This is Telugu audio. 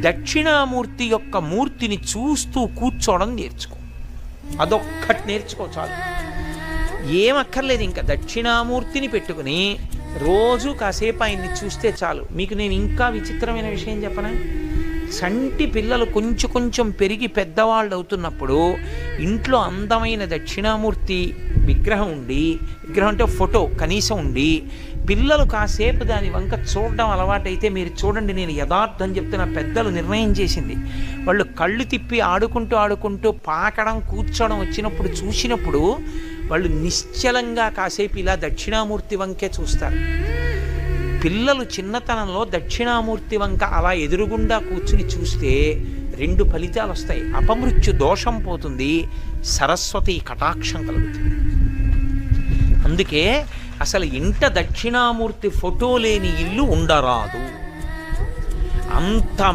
దక్షిణామూర్తి యొక్క మూర్తిని చూస్తూ కూర్చోవడం నేర్చుకో. అదొక్కటి నేర్చుకో చాలు. ఏమక్కర్లేదు, ఇంకా దక్షిణామూర్తిని పెట్టుకుని రోజు కాసేపు ఆయన్ని చూస్తే చాలు. మీకు నేను ఇంకా విచిత్రమైన విషయం చెప్పనా? సంటి పిల్లలు కొంచెం కొంచెం పెరిగి పెద్దవాళ్ళు అవుతున్నప్పుడు ఇంట్లో అందమైన దక్షిణామూర్తి విగ్రహం ఉండి, విగ్రహం అంటే ఫోటో కనీసం ఉండి, పిల్లలు కాసేపు దాని వంక చూడడం అలవాటైతే మీరు చూడండి, నేను యథార్థం చెప్తున్న, పెద్దలు నిర్ణయం చేసింది, వాళ్ళు కళ్ళు తిప్పి ఆడుకుంటూ ఆడుకుంటూ పాకడం కూర్చోవడం వచ్చినప్పుడు చూసినప్పుడు వాళ్ళు నిశ్చలంగా కాసేపు ఇలా దక్షిణామూర్తి వంకే చూస్తారు. పిల్లలు చిన్నతనంలో దక్షిణామూర్తి వంక అలా ఎదురుగుండా కూర్చుని చూస్తే 2 ఫలితాలు వస్తాయి. అపమృత్యు దోషం పోతుంది, సరస్వతి కటాక్షం కలుగుతుంది. అందుకే అసలు ఇంట దక్షిణామూర్తి ఫోటో లేని ఇల్లు ఉండరాదు. అంత